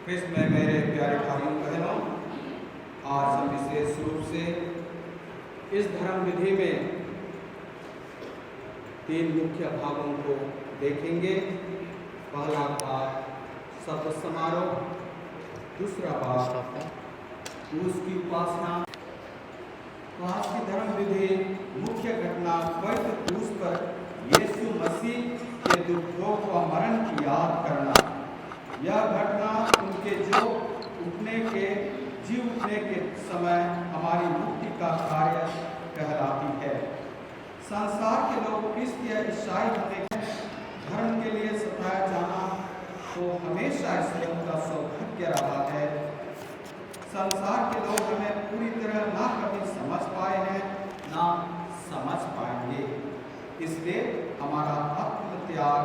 ख्रिस्त में मेरे प्यारे भाइयों बहनों, आज हम विशेष रूप से इस धर्म विधि में 3 मुख्य भागों को देखेंगे। पहला भाग सप्त समारोह, दूसरा भाग क्रूस की उपासना। तो आज की धर्म विधि मुख्य घटना पवित्र क्रूस पर यीशु मसीह के दुर्भोग व मरण की याद करना। यह घटना उनके जी उठने के समय हमारी मुक्ति का कार्य कहलाती है। संसार के लोग ख्रिस्त या ईसाई होने के धर्म के लिए सताया जाना तो हमेशा इसलिए उनका सौभाग्य रहा है। संसार के लोग हमें पूरी तरह ना कभी समझ पाए हैं, ना समझ पाएंगे। इसलिए हमारा आत्मत्याग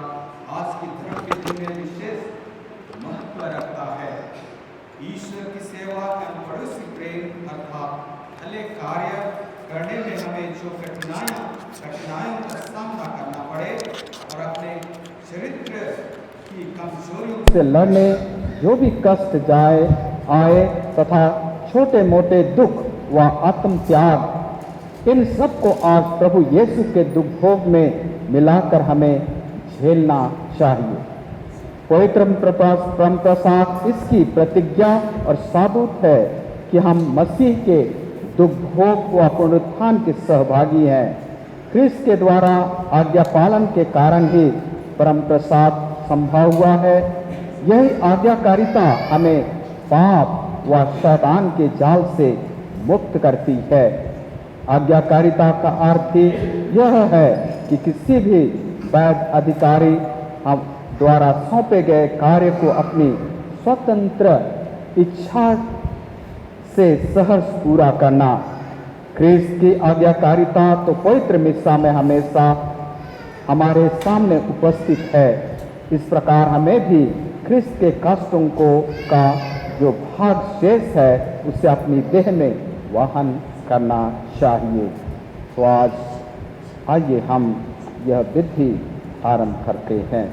आज की धर्म विधि में विशेष महत्व रखता है। ईश्वर की सेवा एवं पड़ोसी प्रेम अर्थात भले कार्य करने में हमें जो कठिनाइयों का सामना करना पड़े और अपने चरित्र की कमजोरियों से लड़ने जो भी कष्ट आए तथा छोटे मोटे दुख व आत्म त्याग, इन सब को आज प्रभु यीशु के दुख भोग में मिलाकर हमें झेलना चाहिए। पवित्र परम प्रसाद इसकी प्रतिज्ञा और साबूत है कि हम मसीह के दुख भोग व पुनरुत्थान के सहभागी हैं। ख्रिस्त के द्वारा आज्ञा पालन के कारण ही परम प्रसाद संभव हुआ है। यही आज्ञाकारिता हमें पाप व शैतान के जाल से मुक्त करती है। आज्ञाकारिता का अर्थ ही यह है कि किसी भी वैध अधिकारी द्वारा सौंपे गए कार्य को अपनी स्वतंत्र इच्छा से सहर्ष पूरा करना। ख्रिस्त की आज्ञाकारिता तो पवित्र मिस्सा में हमेशा हमारे सामने उपस्थित है। इस प्रकार हमें भी ख्रिस्त के कष्टों का जो भाग शेष है उसे अपनी देह में वहन करना चाहिए। तो आज आइए हम यह विधि आरंभ करते हैं।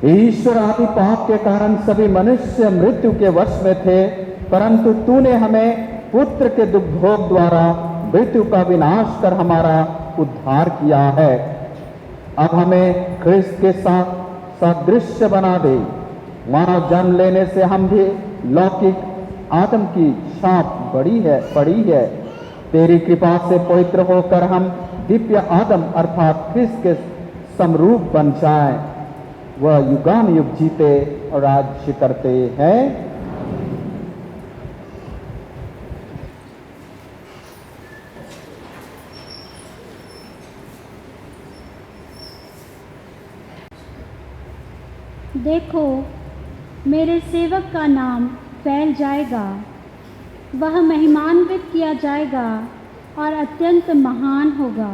ईश्वर आदि पाप के कारण सभी मनुष्य मृत्यु के वश में थे, परंतु तूने हमें पुत्र के दुख भोग द्वारा मृत्यु का विनाश कर हमारा उद्धार किया है। अब हमें ख्रिस्त के साथ सादृश्य बना दे। मानव जन्म लेने से हम भी लौकिक आदम की छाप पड़ी है। तेरी कृपा से पवित्र होकर हम दिव्य आदम अर्थात ख्रिस्त के समरूप बन जाएं। वह युगान युग जीते और राज्य करते हैं। देखो, मेरे सेवक का नाम फैल जाएगा, वह महिमान्वित किया जाएगा और अत्यंत महान होगा।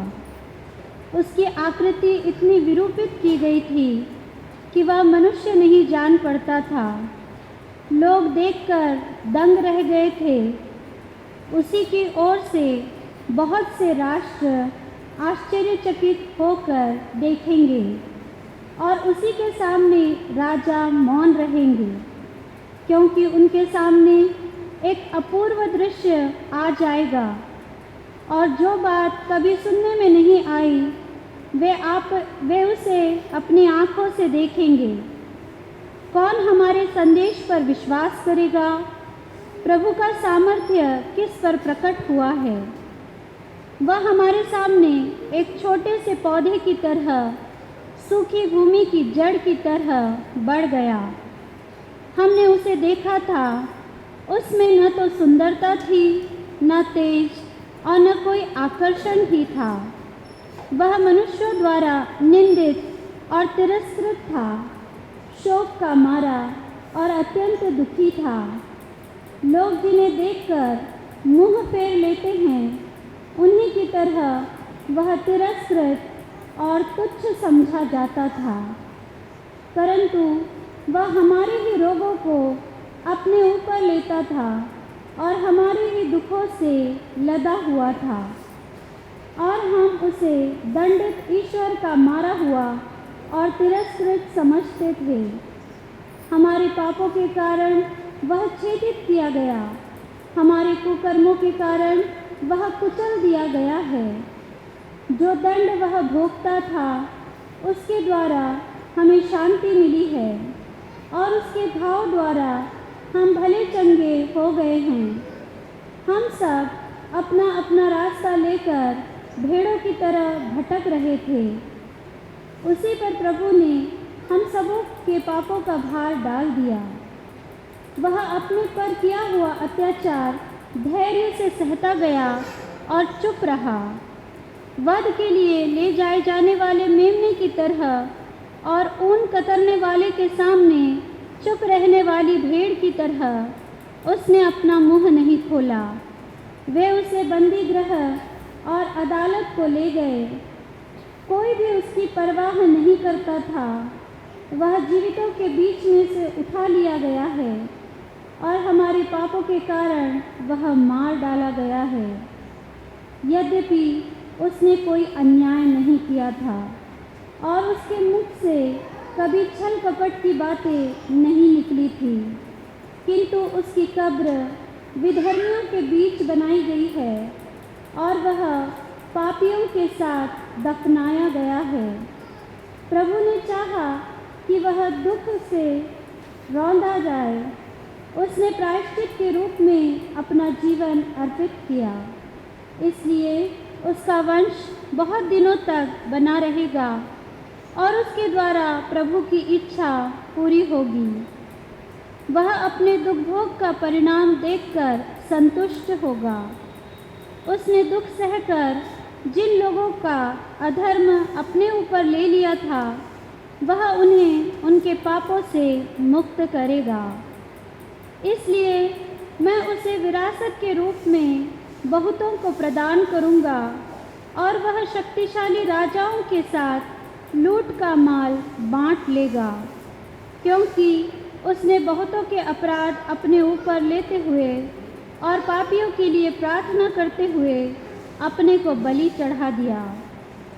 उसकी आकृति इतनी विरूपित की गई थी कि वह मनुष्य नहीं जान पड़ता था। लोग देखकर दंग रह गए थे। उसी की ओर से बहुत से राष्ट्र आश्चर्यचकित होकर देखेंगे और उसी के सामने राजा मौन रहेंगे, क्योंकि उनके सामने एक अपूर्व दृश्य आ जाएगा और जो बात कभी सुनने में नहीं आई वे उसे अपनी आँखों से देखेंगे। कौन हमारे संदेश पर विश्वास करेगा? प्रभु का सामर्थ्य किस पर प्रकट हुआ है? वह हमारे सामने एक छोटे से पौधे की तरह, सूखी भूमि की जड़ की तरह बढ़ गया। हमने उसे देखा था, उसमें न तो सुंदरता थी, न तेज और न कोई आकर्षण ही था। वह मनुष्यों द्वारा निंदित और तिरस्कृत था, शोक का मारा और अत्यंत दुखी था। लोग जिन्हें देखकर मुंह फेर लेते हैं, उन्हीं की तरह वह तिरस्कृत और तुच्छ समझा जाता था, परंतु वह हमारे ही रोगों को अपने ऊपर लेता था और हमारे ही दुखों से लदा हुआ था। और हम उसे दंडित ईश्वर का मारा हुआ और तिरस्कृत समझते थे। हमारे पापों के कारण वह छेदित किया गया, हमारे कुकर्मों के कारण वह कुचल दिया गया है। जो दंड वह भोगता था उसके द्वारा हमें शांति मिली है, और उसके घाव द्वारा हम भले चंगे हो गए हैं। हम सब अपना अपना रास्ता लेकर भेड़ों की तरह भटक रहे थे। उसी पर प्रभु ने हम सबों के पापों का भार डाल दिया। वह अपने पर किया हुआ अत्याचार धैर्य से सहता गया और चुप रहा। वध के लिए ले जाए जाने वाले मेमने की तरह और ऊन कतरने वाले के सामने चुप रहने वाली भेड़ की तरह उसने अपना मुंह नहीं खोला। वे उसे बंदी गृह और अदालत को ले गए। कोई भी उसकी परवाह नहीं करता था। वह जीवितों के बीच में से उठा लिया गया है, और हमारे पापों के कारण वह मार डाला गया है। यद्यपि उसने कोई अन्याय नहीं किया था, और उसके मुख से कभी छल कपट की बातें नहीं निकली थी, किंतु उसकी कब्र विधर्मियों के बीच बनाई गई है, और वह पापियों के साथ दफनाया गया है। प्रभु ने चाहा कि वह दुख से रौंदा जाए। उसने प्रायश्चित के रूप में अपना जीवन अर्पित किया, इसलिए उसका वंश बहुत दिनों तक बना रहेगा, और उसके द्वारा प्रभु की इच्छा पूरी होगी। वह अपने दुख भोग का परिणाम देखकर संतुष्ट होगा। उसने दुख सहकर जिन लोगों का अधर्म अपने ऊपर ले लिया था, वह उन्हें उनके पापों से मुक्त करेगा। इसलिए मैं उसे विरासत के रूप में बहुतों को प्रदान करूंगा, और वह शक्तिशाली राजाओं के साथ लूट का माल बांट लेगा, क्योंकि उसने बहुतों के अपराध अपने ऊपर लेते हुए और पापियों के लिए प्रार्थना करते हुए अपने को बलि चढ़ा दिया,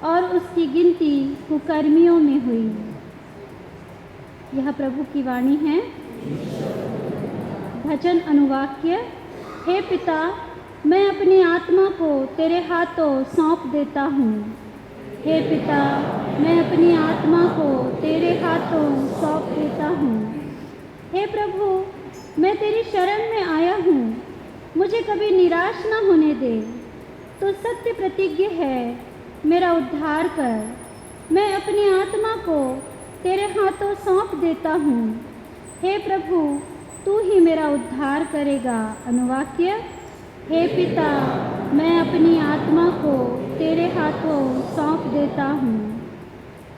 और उसकी गिनती कुकर्मियों में हुई। यह प्रभु की वाणी है। भजन अनुवाक्य। हे पिता, मैं अपनी आत्मा को तेरे हाथों सौंप देता हूँ। हे पिता, मैं अपनी आत्मा को तेरे हाथों सौंप देता हूँ। हे प्रभु, मैं तेरी शरण में आया हूँ, मुझे कभी निराश न होने दे। तो सत्य प्रतिज्ञ है, मेरा उद्धार कर। मैं अपनी आत्मा को तेरे हाथों सौंप देता हूँ। हे प्रभु, तू ही मेरा उद्धार करेगा। अनुवाक्य। हे पिता, मैं अपनी आत्मा को तेरे हाथों सौंप देता हूँ।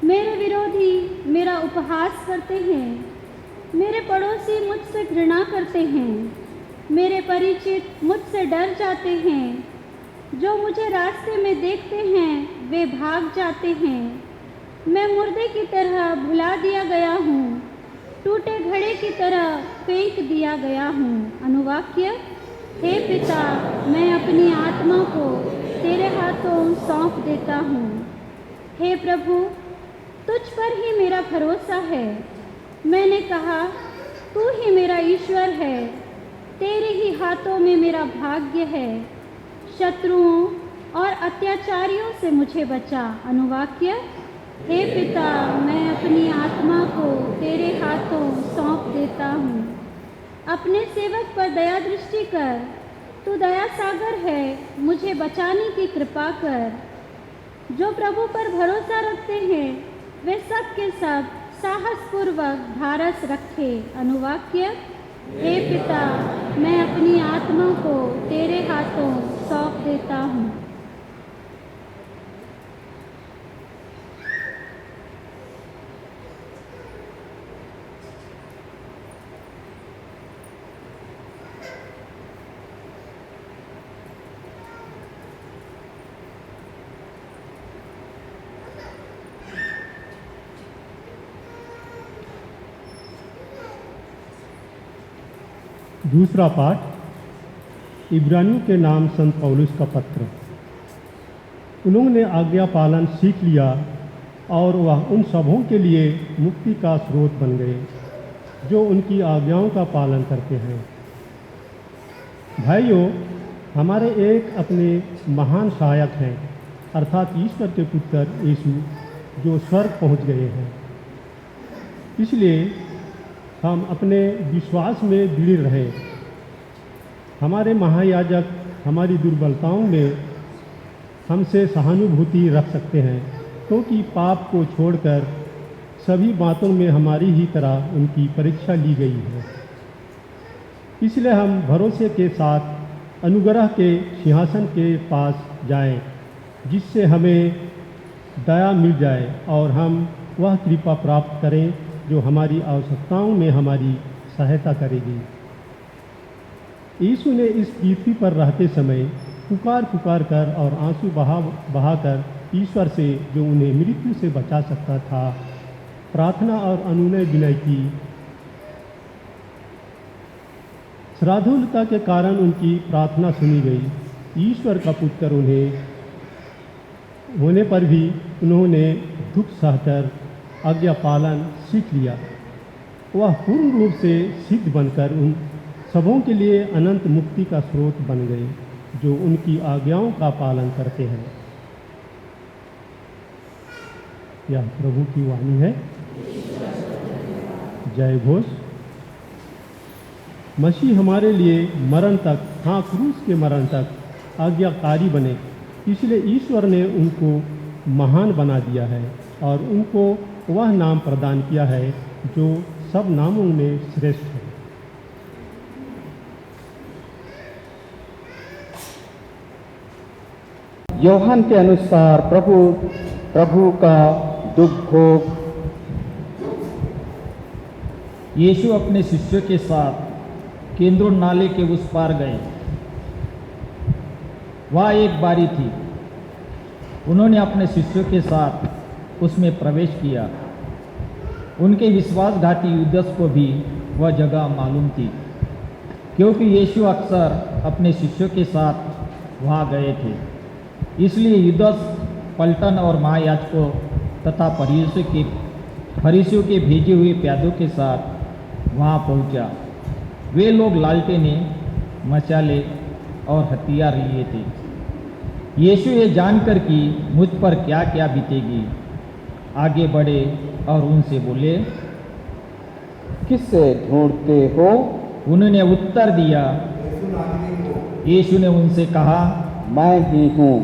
मेरे विरोधी मेरा उपहास करते हैं, मेरे पड़ोसी मुझसे घृणा करते हैं, मेरे परिचित मुझसे डर जाते हैं। जो मुझे रास्ते में देखते हैं वे भाग जाते हैं। मैं मुर्दे की तरह भुला दिया गया हूँ, टूटे घड़े की तरह फेंक दिया गया हूँ। अनुवाक्य। हे पिता, मैं अपनी आत्मा को तेरे हाथों सौंप देता हूँ। हे प्रभु, तुझ पर ही मेरा भरोसा है। मैंने कहा, तू ही मेरा ईश्वर है, तेरे ही हाथों में मेरा भाग्य है। शत्रुओं और अत्याचारियों से मुझे बचा। अनुवाक्य। हे पिता, मैं अपनी आत्मा को तेरे हाथों सौंप देता हूँ। अपने सेवक पर दया दृष्टि कर, तू दया सागर है, मुझे बचाने की कृपा कर। जो प्रभु पर भरोसा रखते हैं वे सब के सब साहसपूर्वक ढारस रखे। अनुवाक्य। हे पिता, मैं अपनी आत्मा को तेरे हाथों सौंप देता हूँ। दूसरा पाठ इब्रानियों के नाम संत पौलुस का पत्र। उन्होंने आज्ञा पालन सीख लिया और वह उन सबों के लिए मुक्ति का स्रोत बन गए जो उनकी आज्ञाओं का पालन करते हैं। भाइयों, हमारे एक अपने महान सहायक हैं, अर्थात ईश्वर के पुत्र यीशु, जो स्वर्ग पहुंच गए हैं। इसलिए हम अपने विश्वास में दृढ़ रहें। हमारे महायाजक हमारी दुर्बलताओं में हमसे सहानुभूति रख सकते हैं, क्योंकि पाप को छोड़कर सभी बातों में हमारी ही तरह उनकी परीक्षा ली गई है। इसलिए हम भरोसे के साथ अनुग्रह के सिंहासन के पास जाएं, जिससे हमें दया मिल जाए और हम वह कृपा प्राप्त करें जो हमारी आवश्यकताओं में हमारी सहायता करेगी। यीशु ने इस पृथ्वी पर रहते समय पुकार कर और आंसू बहाकर ईश्वर से, जो उन्हें मृत्यु से बचा सकता था, प्रार्थना और अनुनय विनय की। श्राद्धुलता के कारण उनकी प्रार्थना सुनी गई। ईश्वर का पुत्र उन्हें होने पर भी उन्होंने दुख सहकर आज्ञा पालन सीख लिया। वह पूर्ण रूप से सिद्ध बनकर उन सबों के लिए अनंत मुक्ति का स्रोत बन गए जो उनकी आज्ञाओं का पालन करते हैं। यह प्रभु की वाणी है। जय घोष। मसीह हमारे लिए मरण तक, हाँ क्रूस के मरण तक आज्ञाकारी बने। इसलिए ईश्वर ने उनको महान बना दिया है और उनको वह नाम प्रदान किया है जो सब नामों में श्रेष्ठ है। यूहन्ना के अनुसार प्रभु का दुख भोग। यीशु अपने शिष्यों के साथ केंद्रोन नाले के उस पार गए। वहाँ एक बारी थी। उन्होंने अपने शिष्यों के साथ उसमें प्रवेश किया। उनके विश्वासघाती युदस को भी वह जगह मालूम थी, क्योंकि यीशु अक्सर अपने शिष्यों के साथ वहाँ गए थे। इसलिए युदस पलटन और महायाजकों तथा फरीसियों के भेजे हुए प्यादों के साथ वहाँ पहुँचा। वे लोग लालटेनें, मशाले और हथियार लिए थे। यीशु ये जानकर कि मुझ पर क्या क्या बीतेगी, आगे बढ़े और उनसे बोले, किससे ढूंढते हो? उन्होंने उत्तर दिया, यीशु ने उनसे कहा, मैं ही हूँ।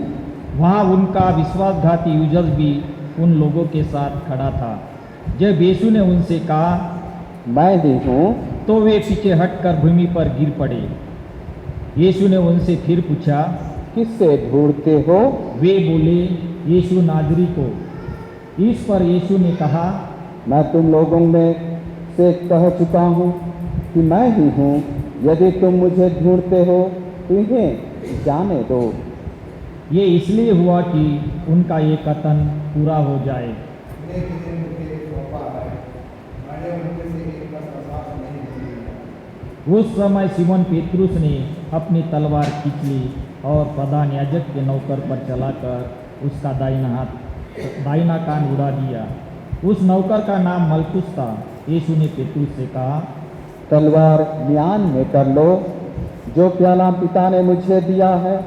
वहाँ उनका विश्वासघाती युजस भी उन लोगों के साथ खड़ा था। जब यीशु ने उनसे कहा, मैं ही हूँ, तो वे पीछे हटकर भूमि पर गिर पड़े। यीशु ने उनसे फिर पूछा, किससे ढूंढते हो? वे बोले, यीशु नाजरी को। इस पर यीशु ने कहा, मैं तुम लोगों में से कह चुका हूँ कि मैं ही हूँ। यदि तुम मुझे ढूंढते हो तो इन्हें जाने दो। ये इसलिए हुआ कि उनका ये कथन पूरा हो जाए। उस समय सिमोन पेतरुस ने अपनी तलवार खींच ली और प्रधान याजक के नौकर पर चलाकर उसका दाहिना कान उड़ा दिया। उस नौकर का नाम मलकुस था। यीशु ने पेतरुस से कहा, तलवार म्यान में कर लो। जो प्याला पिता ने मुझे दिया है,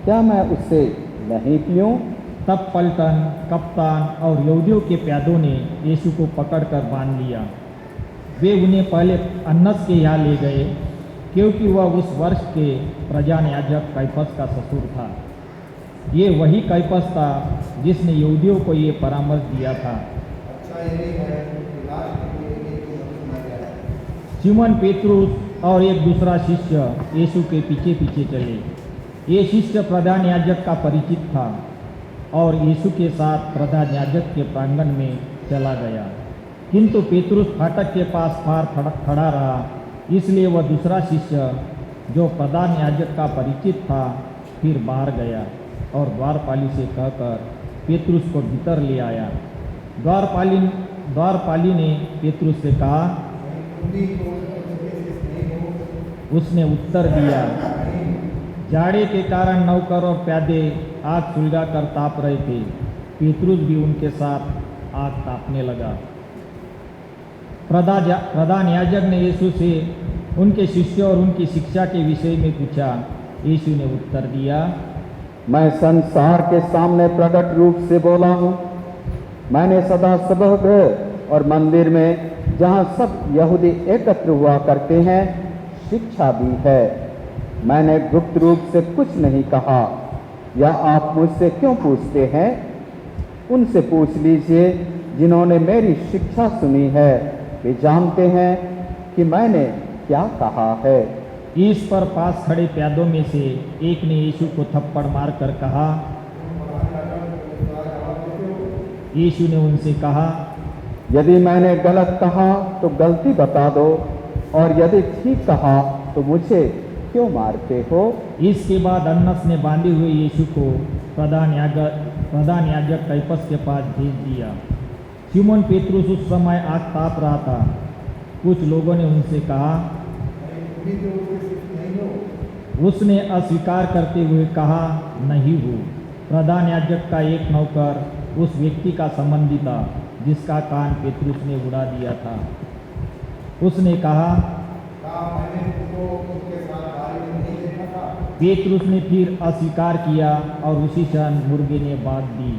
क्या मैं उससे नहीं पीऊँ? तब पलटन, कप्तान और यहूदियों के प्यादों ने यीशु को पकड़कर बांध लिया। वे उन्हें पहले अन्नस के यहाँ ले गए, क्योंकि वह उस वर्ष के प्रधान याजक कैफस का ससुर था। ये वही कैफस था जिसने यहूदियों को ये परामर्श दिया था। सिमोन पेतरुस और एक दूसरा शिष्य यीशु के पीछे पीछे चले। ये शिष्य प्रधान याजक का परिचित था और यीशु के साथ प्रधान याजक के प्रांगण में चला गया। किंतु पेतरुस फाटक के पास बाहर खड़ा रहा। इसलिए वह दूसरा शिष्य, जो प्रधान याजक का परिचित था, फिर बाहर गया और द्वारपाली से कहकर पेतरुस को भीतर ले आया। द्वारपाली ने पेतरुस से कहा, उसने उत्तर दिया, जाड़े के कारण नौकर और प्यादे आग सुलगा कर ताप रहे थे। पेतरुस भी उनके साथ आग तापने लगा। प्रधान याजक ने यीशु से उनके शिष्य और उनकी शिक्षा के विषय में पूछा। यीशु ने उत्तर दिया, मैं संसार के सामने प्रकट रूप से बोला हूँ। मैंने सदा सभागृह और मंदिर में, जहाँ सब यहूदी एकत्र हुआ करते हैं, शिक्षा दी है। मैंने गुप्त रूप से कुछ नहीं कहा। या आप मुझसे क्यों पूछते हैं? उनसे पूछ लीजिए जिन्होंने मेरी शिक्षा सुनी है। वे जानते हैं कि मैंने क्या कहा है। इस पर पास खड़े प्यादों में से एक ने यीशु को थप्पड़ मारकर कहा। यीशु ने उनसे कहा, यदि मैंने गलत कहा तो गलती बता दो, और यदि ठीक कहा तो मुझे क्यों मारते हो? इसके बाद अन्नस ने बांधे हुए यीशु को प्रधान याजक कैफस के पास भेज दिया। सिमोन पेतरुस उस समय आग ताप रहा था। कुछ लोगों ने उनसे कहा, उसने अस्वीकार करते हुए कहा, नहीं हूँ। प्रधान याजक का एक नौकर उस व्यक्ति का संबंधी था जिसका कान पेतरुस ने उड़ा दिया था। उसने कहा, पेतरुस ने फिर अस्वीकार किया और उसी क्षण मुर्गे ने बात दी।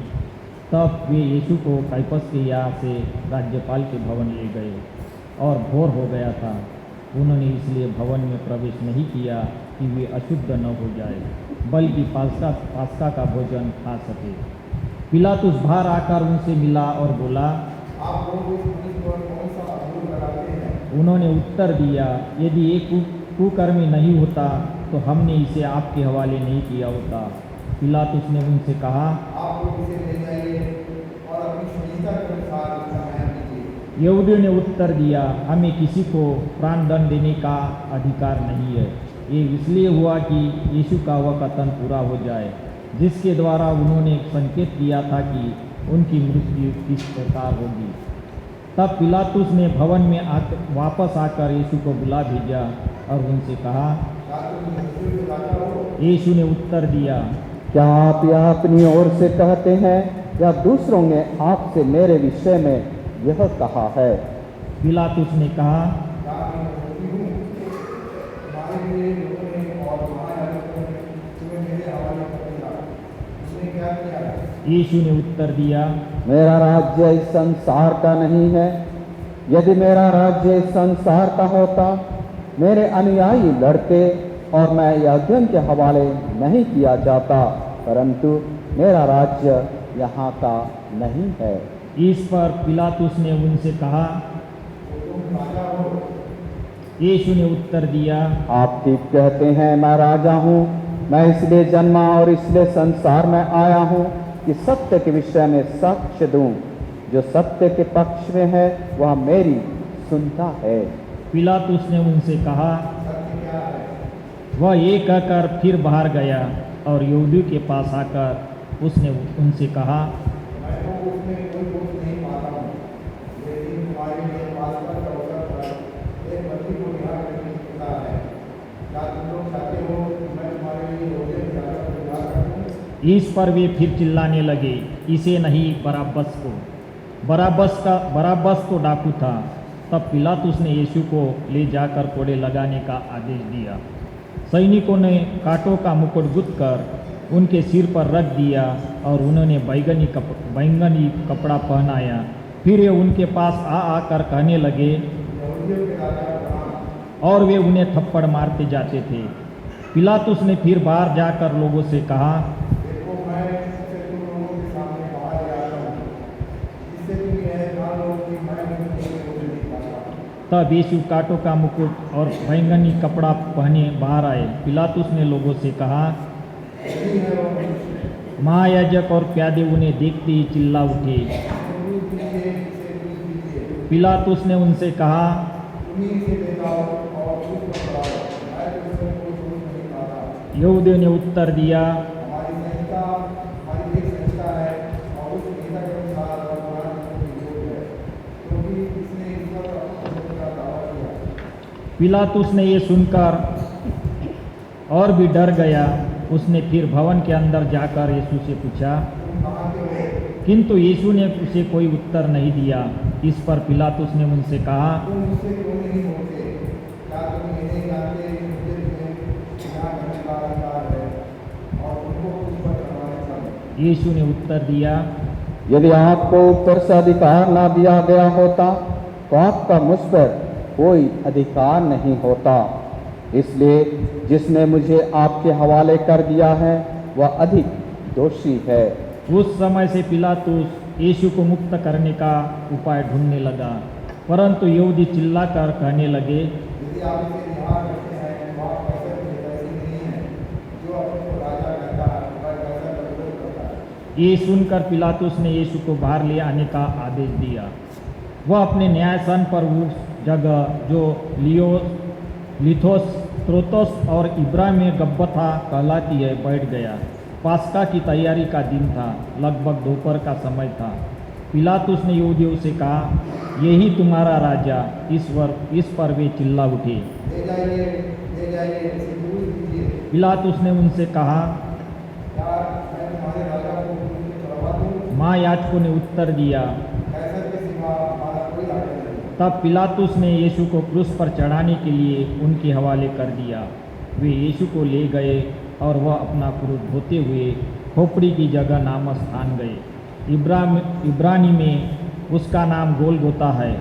तब वे यीशु को कैफस के यहाँ से राज्यपाल के भवन ले गए और भोर हो गया था। उन्होंने इसलिए भवन में प्रवेश नहीं किया कि वे अशुद्ध न हो जाए, बल्कि पास्का का भोजन खा सके। पिलातुस बाहर आकर उनसे मिला और बोला, आप लोग इस मनुष्य पर कौन सा आरोप लगाते हैं? उन्होंने उत्तर दिया, यदि एक कुकर्मी नहीं होता तो हमने इसे आपके हवाले नहीं किया होता। पिलातुस ने उनसे कहा, आप लोग इसे ले जाइए और अपनी संहिता के अनुसार इसका न्याय कीजिए। यहूदियों ने उत्तर दिया, हमें किसी को प्राणदंड देने का अधिकार नहीं है। ये इसलिए हुआ कि यीशु का वह कथन पूरा हो जाए जिसके द्वारा उन्होंने संकेत किया था कि उनकी मृत्यु किस प्रकार होगी। तब पिलातुस ने भवन में वापस आकर यीशु को बुला भेजा और उनसे कहा। यीशु ने उत्तर दिया, क्या आप यह अपनी ओर से कहते हैं या दूसरों ने आपसे मेरे विषय में यह कहा है? पिलातुस ने कहा, यीशु ने उत्तर दिया, मेरा राज्य इस संसार का नहीं है। यदि मेरा राज्य इस संसार का होता, मेरे अनुयायी लड़ते और मैं यज्ञ के हवाले नहीं किया जाता, परंतु मेरा राज्य यहाँ का नहीं है। इस पर पिलातुस ने उनसे कहा। यीशु ने उत्तर दिया, आप ठीक कहते हैं, मैं राजा हूँ। मैं इसलिए जन्मा और इसलिए संसार में आया हूँ कि सत्य के विषय में साक्ष्य दूं। जो सत्य के पक्ष में है वह मेरी सुनता है। पिलातुस ने उनसे कहा। वह ये कहकर फिर बाहर गया और यहूदियों के पास आकर उसने उनसे कहा, इस पर वे फिर चिल्लाने लगे, इसे नहीं, बराब्बस को। बराब्बस तो डाकू था। तब पिलातुस ने यीशु को ले जाकर कोड़े लगाने का आदेश दिया। सैनिकों ने कांटों का मुकुट गुथ कर उनके सिर पर रख दिया और उन्होंने बैंगनी कपड़ा पहनाया। फिर ये उनके पास आकर कहने लगे और वे उन्हें थप्पड़ मारते जाते थे। पिलातुस ने फिर बाहर जाकर लोगों से कहा, तब यीशु कांटों का मुकुट और बैंगनी कपड़ा पहने बाहर आए। पिलातुस ने लोगों से कहा। महायाजक और प्यादे उन्हें देखते ही चिल्ला उठे। पिलातुस ने उनसे कहा, यहूदियों ने उत्तर दिया, पिलातुस ने ये सुनकर और भी डर गया उसने फिर भवन के अंदर जाकर यीशु से पूछा, किंतु यीशु ने उसे कोई उत्तर नहीं दिया। इस पर पिलातुस ने उनसे कहा, तुम मुझसे क्यों नहीं बोलते? क्या तुम ये नहीं जानते कि मुझे तुम्हें यहाँ करने का अधिकार है और तुमको उस पर चढ़ाने का? यीशु ने उत्तर दिया, यदि आपको ऊपर से अधिकार ना दिया गया होता तो आपका मुझ पर कोई अधिकार नहीं होता। इसलिए जिसने मुझे आपके हवाले कर दिया है वह अधिक दोषी है। उस समय से पिलातुस यीशु को मुक्त करने का उपाय ढूंढने लगा, परंतु यहूदी चिल्लाकर कहने लगे, यदि आप इसे निहार करते हैं तो आप कैसे वैसी नहीं है जो अपने को राजा कहता है वह कैसा विरोध करता है। ये सुनकर पिलातुस ने यीशु को बाहर ले आने का आदेश दिया। वह अपने न्यायासन पर उस जगह जो लिथोस, त्रोतोस और इब्राहिम में गब्बथा कहलाती है बैठ गया। पास्का की तैयारी का दिन था, लगभग दोपहर का समय था। पिलातुस ने यहूदियों से कहा, यही तुम्हारा राजा। इस पर वे चिल्ला उठे। ले जाइए, इसे दूर कीजिए। पिलातुस ने उनसे कहा, क्या मैं तुम्हारे राजा को क्रूस पे चढ़वा दूं? महायाजकों ने उत्तर दिया। कैसर के सिवा हमारा कोई राजा नहीं। तब पिलातुस ने यीशु को क्रूस पर चढ़ाने के लिए उनके हवाले कर दिया। वे यीशु को ले गए और वह अपना क्रूस ढोते हुए खोपड़ी की जगह नामक स्थान गए। इब्रानी में उसका नाम गोलगोता है।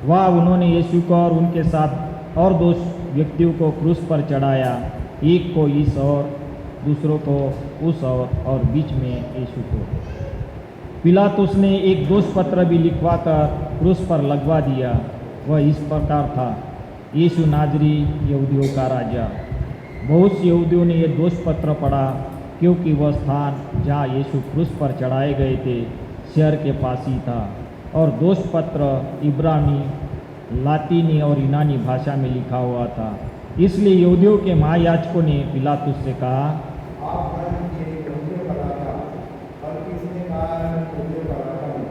वह उन्होंने यीशु को और उनके साथ और 2 व्यक्तियों को क्रूस पर चढ़ाया, एक को इस ओर, दूसरों को उस ओर और बीच में यीशु को। पिलातुस ने एक दोष पत्र भी लिखवाकर क्रूस पर लगवा दिया। वह इस प्रकार था, यीशु नाजरी यहूदियों का राजा। बहुत से यहूदियों ने यह दोष पत्र पढ़ा, क्योंकि वह स्थान जहाँ यीशु क्रूस पर चढ़ाए गए थे शहर के पास ही था, और दोष पत्र इब्रानी, लातीनी और यूनानी भाषा में लिखा हुआ था। इसलिए यहूदियों के महायाजकों ने पिलातुस से कहा, आप स्वयं ये यहूदियों का राजा, बल्कि इसने कहा है मैं यहूदियों का राजा हूँ।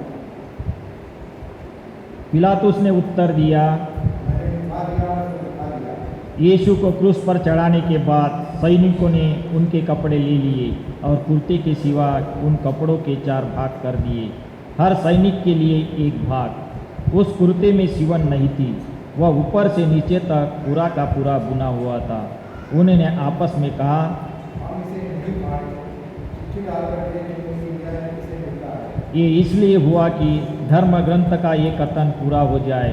पिलातुस ने उत्तर दिया, मैंने दिखा दिया तो दिखा दिया। यीशु को क्रूस पर चढ़ाने के बाद सैनिकों ने उनके कपड़े ले लिए और कुर्ते के सिवा उन कपड़ों के 4 भाग कर दिए, हर सैनिक के लिए एक भाग। उस कुर्ते में सिवन नहीं थी, वह ऊपर से नीचे तक पूरा का पूरा बुना हुआ था। उन्होंने आपस में कहा, हम इसे नहीं मारे, चिट्ठी डाल करके जो सीरिया है इसे मिलता है। ये इसलिए हुआ कि धर्म ग्रंथ का ये कथन पूरा हो जाए,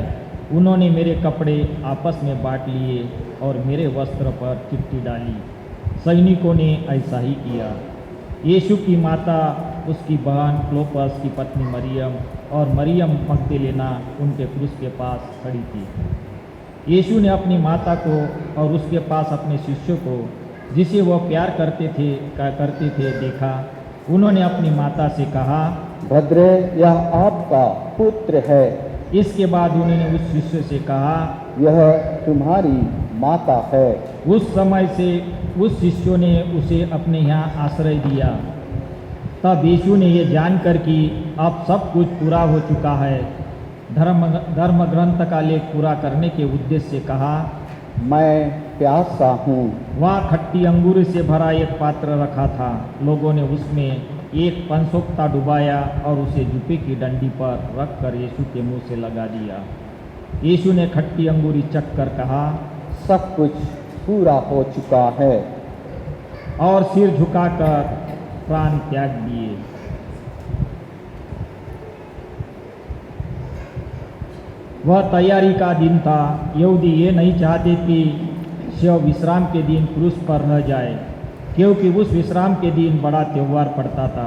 उन्होंने मेरे कपड़े आपस में बांट लिए और मेरे वस्त्र पर चिट्ठी डाली। सैनिकों ने ऐसा ही किया। यीशु की माता, उसकी बहन क्लोपस की पत्नी मरियम और मरियम मगदलेना उनके क्रूस के पास खड़ी थी। यीशु ने अपनी माता को और उसके पास अपने शिष्यों को, जिसे वह प्यार करते थे देखा। उन्होंने अपनी माता से कहा, भद्रे, यह आपका पुत्र है। इसके बाद उन्होंने उस शिष्य से कहा, यह तुम्हारी माता है। उस समय से उस शिष्यों ने उसे अपने यहाँ आश्रय दिया। तब यीशु ने यह जानकर कि अब सब कुछ पूरा हो चुका है, धर्म ग्रंथ का लेख पूरा करने के उद्देश्य से कहा, मैं प्यासा हूँ। वहाँ खट्टी अंगूर से भरा एक पात्र रखा था। लोगों ने उसमें एक पंसोक्ता डुबाया और उसे जूपे की डंडी पर रखकर यीशु के मुंह से लगा दिया। यीशु ने खट्टी अंगूरी चख कर कहा, सब कुछ पूरा हो चुका है, और सिर झुकाकर प्राण त्याग दिए। वह तैयारी का दिन था। यहूदी ये नहीं चाहते कि शव विश्राम के दिन क्रूस पर रह जाए, क्योंकि उस विश्राम के दिन बड़ा त्यौहार पड़ता था।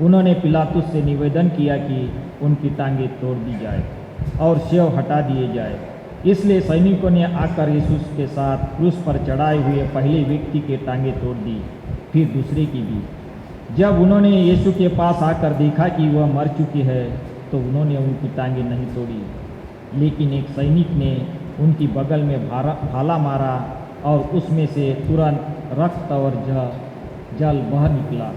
उन्होंने पिलातुस से निवेदन किया कि उनकी टांगें तोड़ दी जाए और शव हटा दिए जाए। इसलिए सैनिकों ने आकर यीशु के साथ क्रूस पर चढ़ाए हुए पहले व्यक्ति की टांगें तोड़ दी, फिर दूसरे की भी। जब उन्होंने यीशु के पास आकर देखा कि वह मर चुकी है, तो उन्होंने उनकी टांगें नहीं तोड़ी, लेकिन एक सैनिक ने उनकी बगल में भाला मारा और उसमें से तुरंत रक्त और जल बह निकला।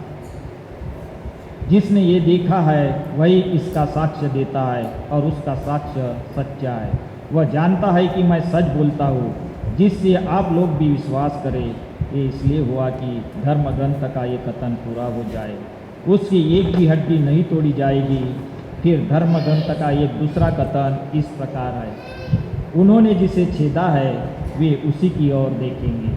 जिसने ये देखा है वही इसका साक्ष्य देता है, और उसका साक्ष्य सच्चा है। वह जानता है कि मैं सच बोलता हूँ, जिससे आप लोग भी विश्वास करें। ये इसलिए हुआ कि धर्म ग्रंथ का ये कथन पूरा हो जाए, उसकी एक भी हड्डी नहीं तोड़ी जाएगी। फिर धर्म ग्रंथ का एक दूसरा कथन इस प्रकार है, उन्होंने जिसे छेदा है वे उसी की ओर देखेंगे।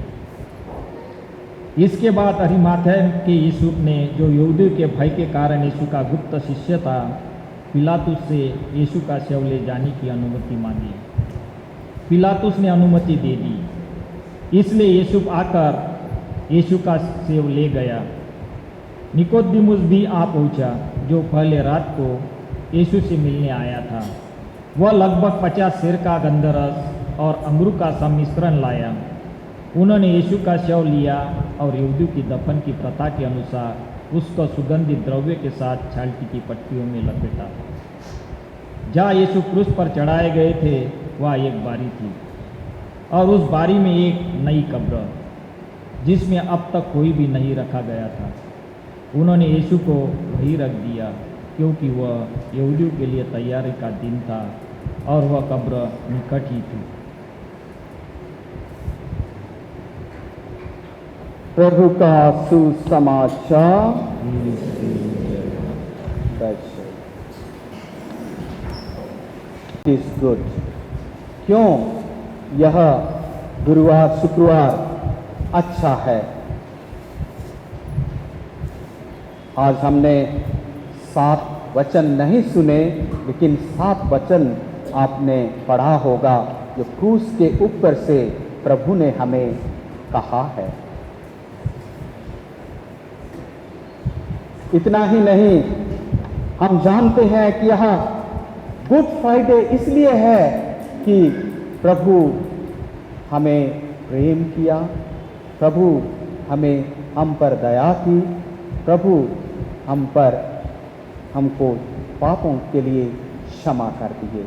इसके बाद अरिमाथै के यूसुफ ने, जो यहूदियों के भय के कारण यीशु का गुप्त शिष्य था, पिलातुस से यीशु का शव ले जाने की अनुमति मांगी। पिलातुस ने अनुमति दे दी, इसलिए यूसुफ आकर यीशु का शव ले गया। निकोदेमुस भी आ पहुंचा, जो पहले रात को यीशु से मिलने आया था। वह लगभग 50 सेर का गंधरस और अंगूर का सम्मिश्रण लाया। उन्होंने यीशु का शव लिया और यहूदियों की दफन की प्रथा के अनुसार उसको सुगंधित द्रव्य के साथ छालटी की पट्टियों में लपेटा। जहाँ यीशु क्रूस पर चढ़ाए गए थे वह एक बारी थी, और उस बारी में एक नई कब्र, जिसमें अब तक कोई भी नहीं रखा गया था। उन्होंने यीशु को वहीं रख दिया, क्योंकि वह यहूदियों के लिए तैयारी का दिन था और वह कब्र निकट ही थी। प्रभु का सुसमाचार। Is good. क्यों यह गुरुवार शुक्रवार अच्छा है? आज हमने 7 वचन नहीं सुने, लेकिन 7 वचन आपने पढ़ा होगा जो क्रूस के ऊपर से प्रभु ने हमें कहा है। इतना ही नहीं, हम जानते हैं कि यह गुड फ्राइडे इसलिए है कि प्रभु हमें प्रेम किया, प्रभु हम पर दया की, प्रभु हमको पापों के लिए क्षमा कर दिए।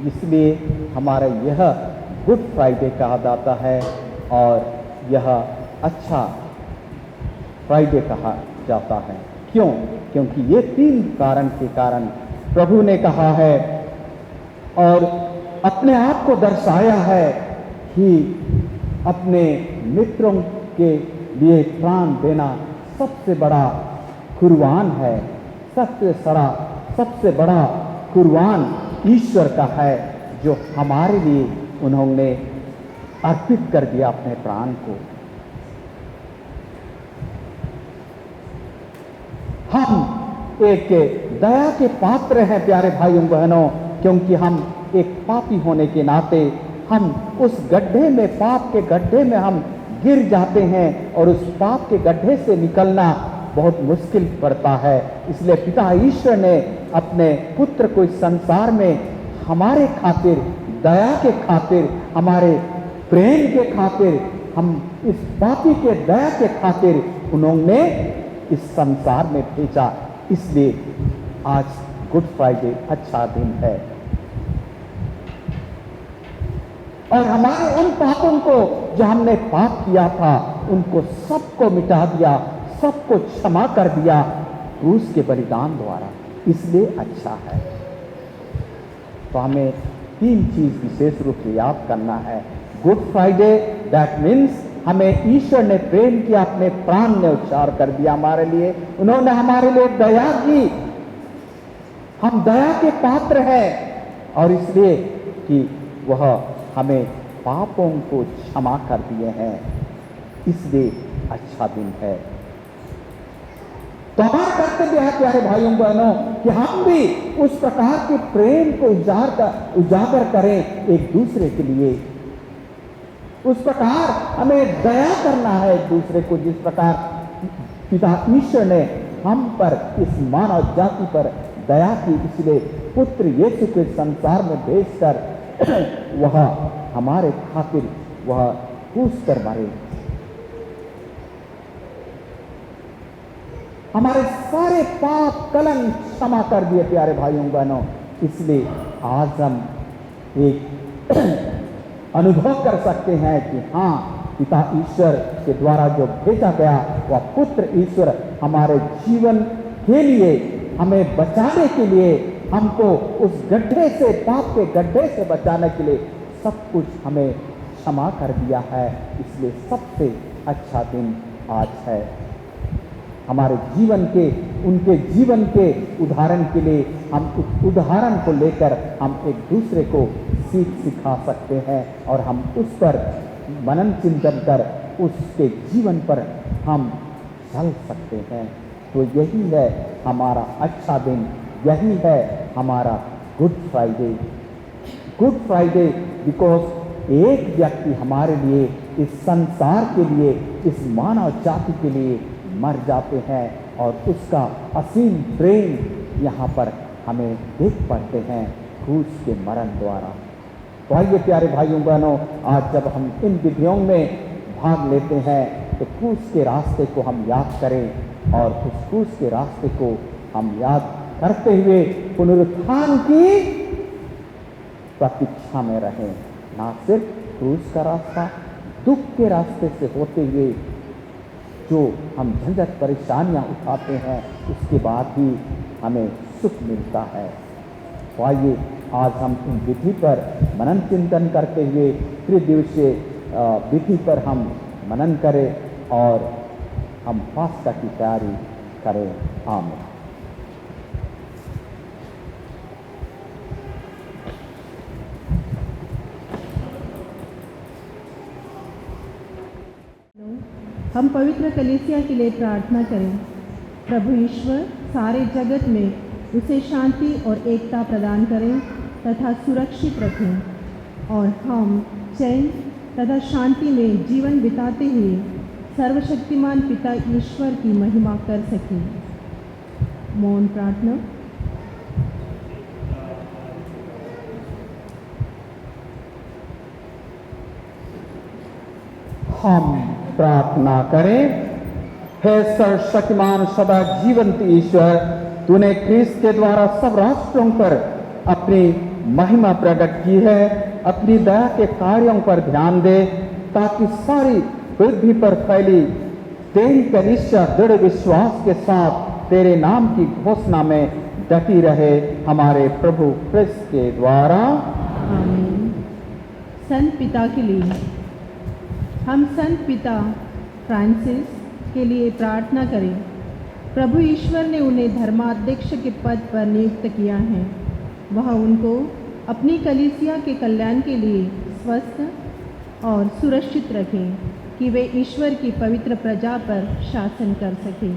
इसलिए हमारा यह गुड फ्राइडे कहा जाता है और यह अच्छा फ्राइडे कहा जाता है। क्यों? क्योंकि ये 3 कारण के कारण प्रभु ने कहा है और अपने आप को दर्शाया है कि अपने मित्रों के लिए प्राण देना सबसे बड़ा कुर्बान है। सबसे बड़ा कुर्बान ईश्वर का है, जो हमारे लिए उन्होंने अर्पित कर दिया अपने प्राण को। हम एक दया के पात्र हैं प्यारे भाइयों बहनों, क्योंकि हम एक पापी होने के नाते हम उस गड्ढे में, पाप के गड्ढे में हम गिर जाते हैं और उस पाप के गड्ढे से निकलना बहुत मुश्किल पड़ता है। इसलिए पिता ईश्वर ने अपने पुत्र को इस संसार में हमारे खातिर, दया के खातिर, हमारे प्रेम के खातिर, हम इस पापी के दया के खातिर उन्होंने इस संसार में भेजा। इसलिए आज गुड फ्राइडे अच्छा दिन है और हमारे उन पापों को जो हमने पाप किया था उनको सबको मिटा दिया, सबको क्षमा कर दिया क्रूस के बलिदान द्वारा। इसलिए अच्छा है। तो हमें 3 चीज विशेष रूप से याद करना है। गुड फ्राइडे, दैट मीन्स हमें ईश्वर ने प्रेम किया, अपने प्राण ने उच्चार कर दिया हमारे लिए, उन्होंने हमारे लिए दया की। हम दया के पात्र हैं और इसलिए कि वह हमें पापों को क्षमा कर दिए हैं, इसलिए अच्छा दिन है। तो हमारा कर्तव्य है प्यारे भाइयों बहनों कि हम भी उस प्रकार के प्रेम को उजागर करें एक दूसरे के लिए। उस प्रकार हमें दया करना है एक दूसरे को, जिस प्रकार पिता ईश्वर ने हम पर, इस मानव जाति पर दया की। इसलिए पुत्र यीशु को संसार में भेजकर वह हमारे खातिर वह क्रूस पर मरे, हमारे सारे पाप कलंक क्षमा कर दिए प्यारे भाइयों बहनों। इसलिए आज हम एक अनुभव कर सकते हैं कि हाँ, पिता ईश्वर के द्वारा जो भेजा गया वह पुत्र ईश्वर हमारे जीवन के लिए, हमें बचाने के लिए, हमको उस गड्ढे से, पाप के गड्ढे से बचाने के लिए सब कुछ हमें क्षमा कर दिया है। इसलिए सबसे अच्छा दिन आज है। हमारे जीवन के, उनके जीवन के उदाहरण के लिए हम उस उदाहरण को लेकर हम एक दूसरे को सीख सिखा सकते हैं और हम उस पर मनन चिंतन कर उसके जीवन पर हम चल सकते हैं। तो यही है हमारा अच्छा दिन, यही है हमारा good Friday. Good Friday because एक व्यक्ति हमारे लिए, इस संसार के लिए, इस मानव जाति के लिए मर जाते हैं और उसका असीम प्रेम यहाँ पर हमें देख पाते हैं क्रूस के मरण द्वारा। तो आइए प्यारे भाइयों बहनों, आज जब हम इन विधियों में भाग लेते हैं तो क्रूस के रास्ते को हम याद करें और उस क्रूस के रास्ते को हम याद करते हुए पुनरुत्थान की प्रतीक्षा में रहें। ना सिर्फ क्रूस का रास्ता, दुख के रास्ते से होते हुए जो हम झंझट परेशानियां उठाते हैं उसके बाद ही हमें सुख मिलता है। तो आइए आज हम इन विधि पर मनन चिंतन करते हुए त्रिदिवसीय विधि पर हम मनन करें और हम फास्टा की तैयारी करें। आमीन। हम पवित्र कलीसिया के लिए प्रार्थना करें। प्रभु ईश्वर सारे जगत में उसे शांति और एकता प्रदान करें तथा सुरक्षित रखें और हम चैन तथा शांति में जीवन बिताते हुए सर्वशक्तिमान पिता ईश्वर की महिमा कर सकें। मौन प्रार्थना। हम प्रार्थना करें। हे सर्वशक्तिमान सदा जीवंत ईश्वर, तूने ख्रीस्त के द्वारा सब राष्ट्रों पर अपनी महिमा प्रकट की है। अपनी दया के कार्यों पर ध्यान दे ताकि सारी पृथ्वी पर फैली तेरी कलीसिया दृढ़ विश्वास के साथ तेरे नाम की घोषणा में डटी रहे। हमारे प्रभु ख्रीस्त के द्वारा। आमीन। संत पिता के लिए हम संत पिता फ्रांसिस के लिए प्रार्थना करें। प्रभु ईश्वर ने उन्हें धर्माध्यक्ष के पद पर नियुक्त किया है। वह उनको अपनी कलीसिया के कल्याण के लिए स्वस्थ और सुरक्षित रखें कि वे ईश्वर की पवित्र प्रजा पर शासन कर सकें।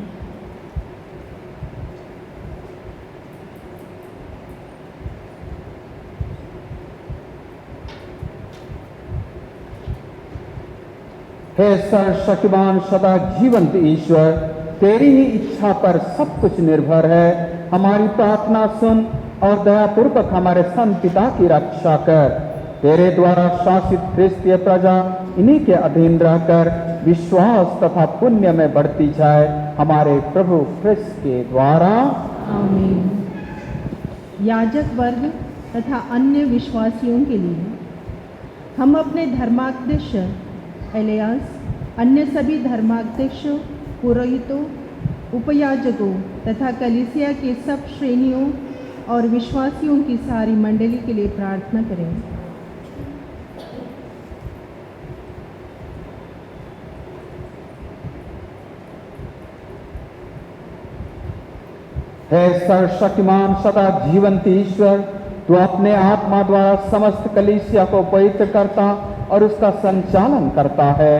हे सर्वशक्तिमान सदा जीवंत ईश्वर, तेरी ही इच्छा पर सब कुछ निर्भर है। हमारी प्रार्थना सुन और दयापूर्वक हमारे संत पिता की रक्षा कर। तेरे द्वारा शासित ख्रिस्तीय प्रजा इन्हीं के अधीन रहकर विश्वास तथा पुण्य में बढ़ती जाए। हमारे प्रभु ख्रिस्त के द्वारा। आमीन। याजक वर्ग तथा अन्य विश्वासियों के लिए हम अपने धर्माध्यक्ष एलियास, अन्य सभी धर्माध्यक्षों, पुरोहितों, उपयाजकों तथा कलीसिया के सब श्रेणियों और विश्वासियों की सारी मंडली के लिए प्रार्थना करें। हे सर्वशक्तिमान सदा जीवंत ईश्वर, तू अपने आत्मा द्वारा समस्त कलीसिया को पवित्र करता और उसका संचालन करता है।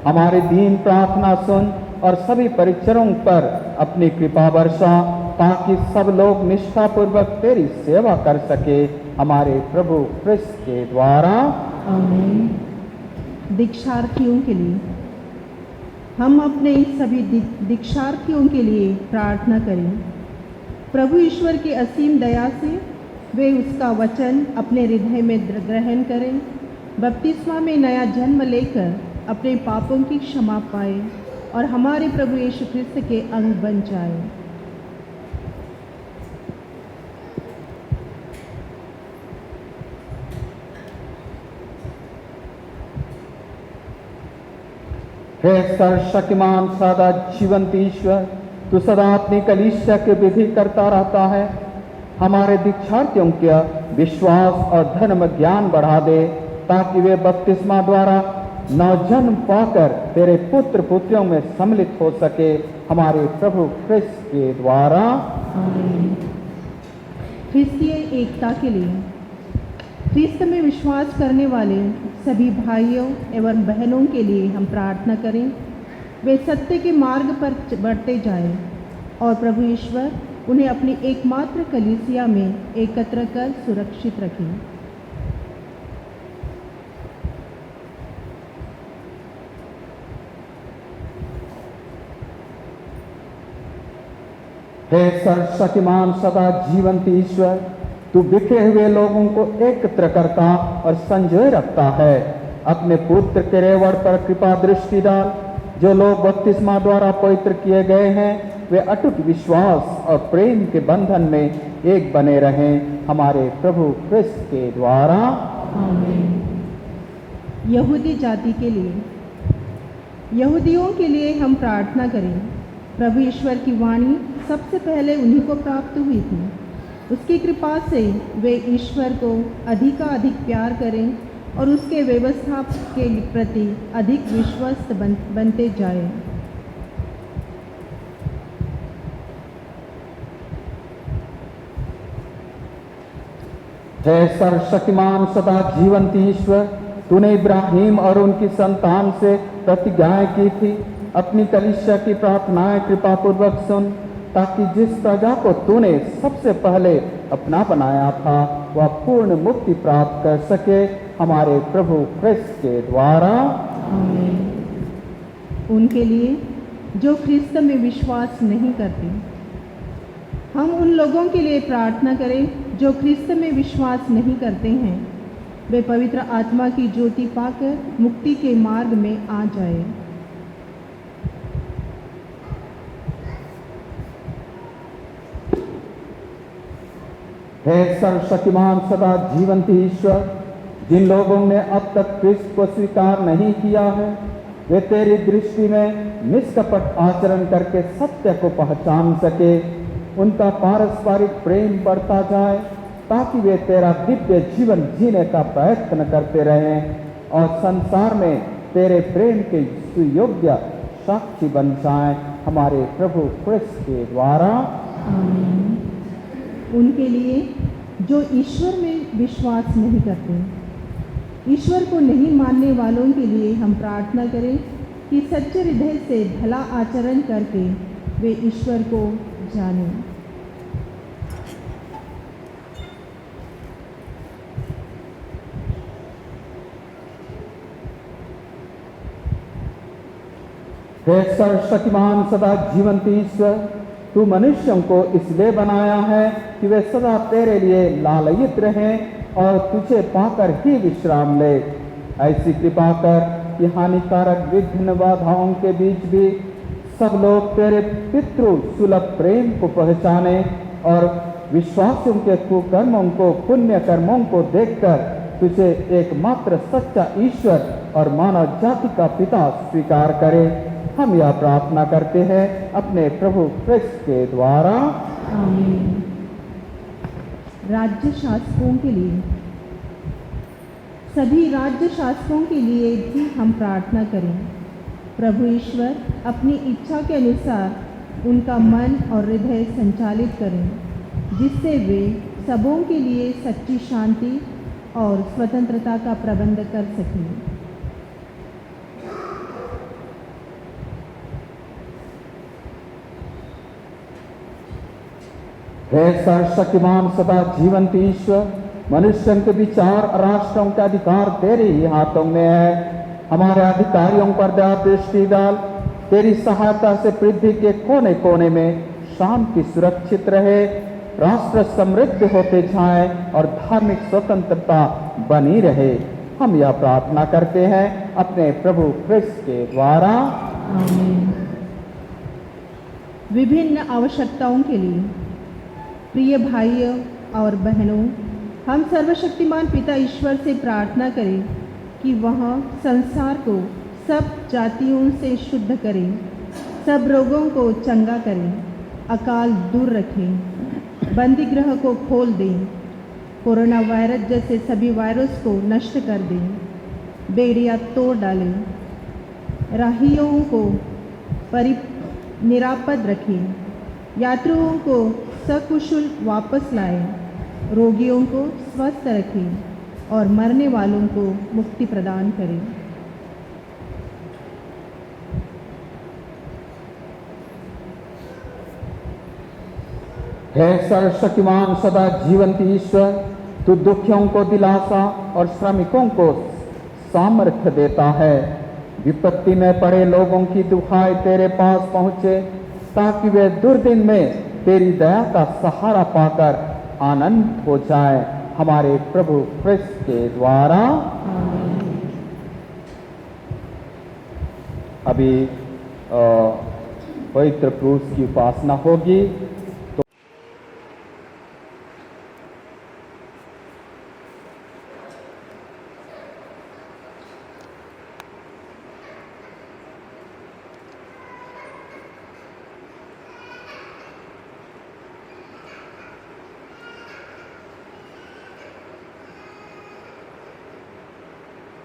हमारी दीन प्रार्थना सुन और सभी परिचरों पर अपनी कृपा वर्षा ताकि सब लोग निष्ठापूर्वक तेरी सेवा कर सके। हमारे प्रभु ख्रिस्त के द्वारा। आमीन। दीक्षार्थियों के लिए हम अपने सभी दीक्षार्थियों के लिए प्रार्थना करें। प्रभु ईश्वर की असीम दया से वे उसका वचन अपने हृदय में ग्रहण करें, बपतिस्मा में नया जन्म लेकर अपने पापों की क्षमा पाए और हमारे प्रभु यीशु ख्रिस्त के अंग बन जाए। हे सर्वशक्तिमान सदा जीवंत ईश्वर, तू सदा अपनी कलीसिया की विधि करता रहता है। हमारे दीक्षार्थियों का विश्वास और धर्म ज्ञान बढ़ा दे ताकि वे बपतिस्मा द्वारा नवजन्म पाकर तेरे पुत्र पुत्रियों में सम्मिलित हो सके, हमारे प्रभु ख्रिस्त के द्वारा। ख्रिस्तीय एकता के लिए ख्रिस्त में विश्वास करने वाले सभी भाइयों एवं बहनों के लिए हम प्रार्थना करें, वे सत्य के मार्ग पर बढ़ते जाएं और प्रभु ईश्वर उन्हें अपनी एकमात्र कलीसिया में एकत्र कर सुरक्षित रखें। हे सर्वशक्तिमान सदा जीवंत ईश्वर, तू बिखरे हुए लोगों को एकत्र करता और संजोए रखता है। अपने पुत्र के रेवड़ पर कृपा दृष्टि डाल। जो लोग बपतिस्मा द्वारा पवित्र किए गए हैं, वे अटूट विश्वास और प्रेम के बंधन में एक बने रहें, हमारे प्रभु ख्रिस्त के द्वारा। यहूदी जाति के लिए यहूदियों के लिए हम प्रार्थना करें। प्रभु ईश्वर की वाणी सबसे पहले उन्हीं को प्राप्त हुई थी। उसकी कृपा से वे ईश्वर को अधिकाधिक प्यार करें और उसके व्यवस्था के प्रति अधिक विश्वस्त बनते जाएं। हे सर्वशक्तिमान सदा जीवंत ईश्वर, तूने इब्राहिम और उनकी संतान से प्रतिज्ञाएं की थी। अपनी कलीसिया की प्रार्थनाएं कृपा पूर्वक सुन, ताकि जिस प्रजा को तूने सबसे पहले अपना बनाया था वह पूर्ण मुक्ति प्राप्त कर सके, हमारे प्रभु ख्रिस्त के द्वारा। उनके लिए जो ख्रिस्त में विश्वास नहीं करते, हम उन लोगों के लिए प्रार्थना करें जो ख्रिस्त में विश्वास नहीं करते हैं, वे पवित्र आत्मा की ज्योति पाकर मुक्ति के मार्ग में आ जाए। हे सर्वशक्तिमान सदा जीवंत ईश्वर, जिन लोगों ने अब तक क्रिस्त को स्वीकार नहीं किया है, वे तेरी दृष्टि में निष्कपट आचरण करके सत्य को पहचान सके। उनका पारस्परिक प्रेम बढ़ता जाए, ताकि वे तेरा दिव्य जीवन जीने का प्रयत्न करते रहें और संसार में तेरे प्रेम के सुयोग्य साक्षी बन जाएं, हमारे प्रभु ख्रिस्त के द्वारा। उनके लिए जो ईश्वर में विश्वास नहीं करते, ईश्वर को नहीं मानने वालों के लिए हम प्रार्थना करें कि सच्चे हृदय से भला आचरण करके वे ईश्वर को जानें। हे सर्वशक्तिमान सदा जीवंत ईश्वर, तू मनुष्यों को इसलिए बनाया है कि वे सदा तेरे लिए लालयित रहें और तुझे पाकर ही विश्राम ले। ऐसी कृपा कर कि हानिकारक विघ्न बाधाओं के बीच भी सब लोग तेरे पितृ सुलभ प्रेम को पहचाने और विश्वासियों के कुकर्मों को पुण्य कर्मों को देखकर तुझे एकमात्र सच्चा ईश्वर और मानव जाति का पिता स्वीकार करे। हम यह प्रार्थना करते हैं अपने प्रभु ख्रिस्त के द्वारा। आमीन। राज्य शासकों के लिए सभी राज्य शासकों के लिए भी हम प्रार्थना करें। प्रभु ईश्वर अपनी इच्छा के अनुसार उनका मन और हृदय संचालित करें, जिससे वे सबों के लिए सच्ची शांति और स्वतंत्रता का प्रबंध कर सकें। हे सर्वशक्तिमान सदा जीवंत ईश्वर, मनुष्यों के विचार और राष्ट्रों का अधिकार तेरे ही हाथों में है। हमारे अधिकारियों पर दया दृष्टि डाल। तेरी सहायता से पृथ्वी के कोने कोने में शांति सुरक्षित रहे, राष्ट्र समृद्ध होते जाए और धार्मिक स्वतंत्रता बनी रहे। हम यह प्रार्थना करते हैं अपने प्रभु ख्रिस्त के द्वारा। आमीन। विभिन्न आवश्यकताओं के लिए प्रिय भाइयों और बहनों, हम सर्वशक्तिमान पिता ईश्वर से प्रार्थना करें कि वह संसार को सब जातियों से शुद्ध करें, सब रोगों को चंगा करें, अकाल दूर रखें, बंदी गृह को खोल दें, कोरोना वायरस जैसे सभी वायरस को नष्ट कर दें, बेड़ियाँ तोड़ डालें, राहियों को निरापद रखें, यात्रियों को सकुशल वापस लाएं, रोगियों को स्वस्थ रखें और मरने वालों को मुक्ति प्रदान करें। हे सर्वशक्तिमान सदा जीवंत ईश्वर, तू दुखियों को दिलासा और श्रमिकों को सामर्थ्य देता है। विपत्ति में पड़े लोगों की दुहाई तेरे पास पहुँचे ताकि वे दुर्दिन में तेरी दया का सहारा पाकर आनंद हो जाए, हमारे प्रभु क्रिस्त के द्वारा। अभी पवित्र क्रूस की उपासना होगी।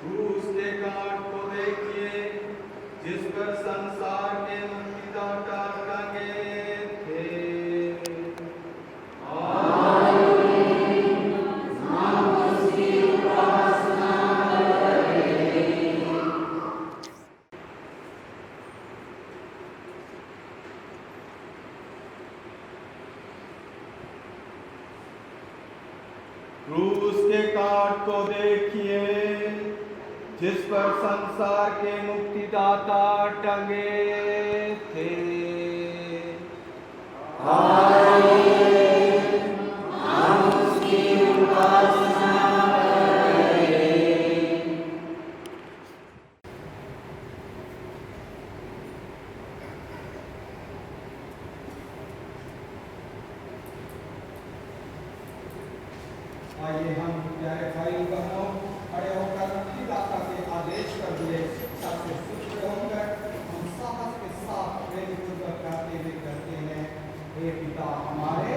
क्रूस के काट को देखिए, जिस पर संसार के मुक्तिदाता टंगे थे। हम उसकी उपासना करें। क्रूस के काट को देखिए, जिस पर संसार के मुक्तिदाता टंगे थे। हम उसकी उपासना करें। आइए हम प्यारे भाई बहनों खड़े होकर मुक्तिदाता के आदेश पर दिए शिक्षा से शिक्षित होकर हम साहस के साथ प्रेमपूर्वक कहते हुए कहते हैं, हे पिता हमारे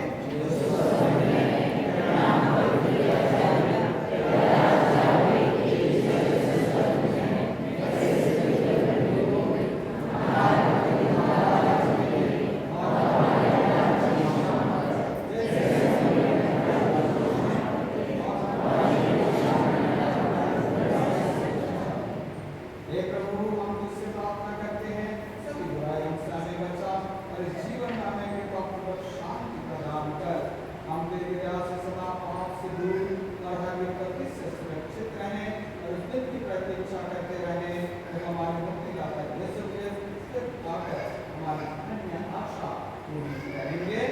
हे प्रभु, हम तुझसे प्रार्थना करते हैं, सभी बुराइयों से हमें बचा और इस जीवन में हमें कृपापूर्वक शांति प्रदान कर। हम तेरी दया से सदा पाप से दूर और हर विपत्ति से सुरक्षित रहें और उस दिन की प्रतीक्षा करते रहें जब हमारे मुक्तिदाता यीशु क्रिस्त आकर हमारी अनन्य आशा पूरी करेंगे।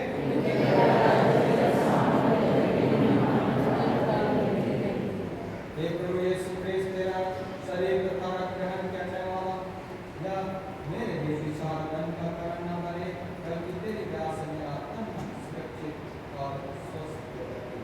हे प्रभु यीशु क्रिस्त, तेरा शरीर तथा रक्त ग्रहण करने वाला या मेरे लिए विशाल धन का कारण न बने, बल्कि तेरी दया से मेरा तन मन सुरक्षित और स्वस्थ रहे।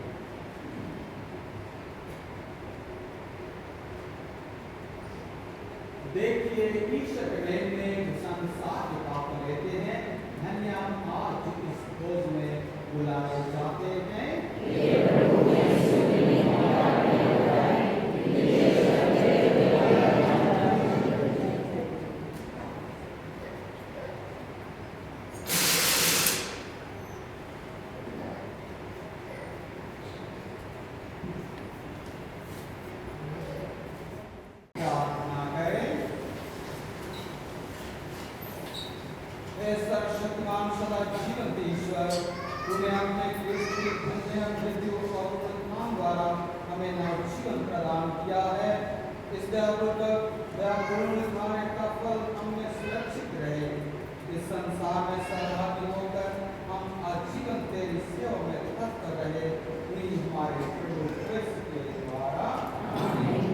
देखिए, ईश्वर के प्रेम में संसार के पाप लेते हैं, धन्य हम आज इस खोज में बुलाए जाते हैं। प्रार्थना करें। हे सर्वशक्तिमान सदा जीवंत ईश्वर, तूने अपने क्रिस्त की धन्य मृत्यु और पुनरुत्थान द्वारा हमें नव जीवन प्रदान किया है। इस दयापूर्ण कार्य का फल हमें सुरक्षित रहे। इस संसार में सहभागी होकर हम आजीवन तेरी सेवा में तत्पर रहे। उन्हीं हमारे प्रभु क्रिस्त के द्वारा आमीन।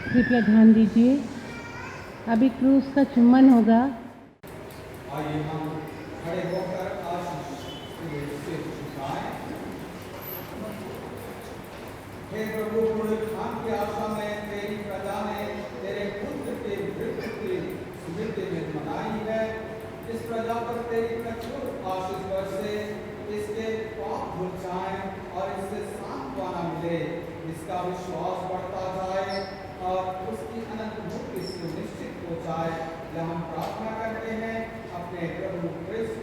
कृपया ध्यान दीजिए, अभी क्रूस का चुम्बन होगा। आइए हम खड़े होकर आशीष के सिर झुकाएं। हे प्रभु, पुनरुत्थान की आशा में तेरी प्रजा ने तेरे पुत्र के मृत्यु की स्मृति में मनाई है। इस प्रजा पर तेरी प्रचुर आशीष बरसे, इसके पाप धुल जाएं और इससे सांत्वना मिले, इसका विश्वास बढ़ता जाए और उसकी अनंत मुक्ति सुनिश्चित हो जाए। यह हम प्रार्थना करते हैं अपने प्रभु क्रिस्त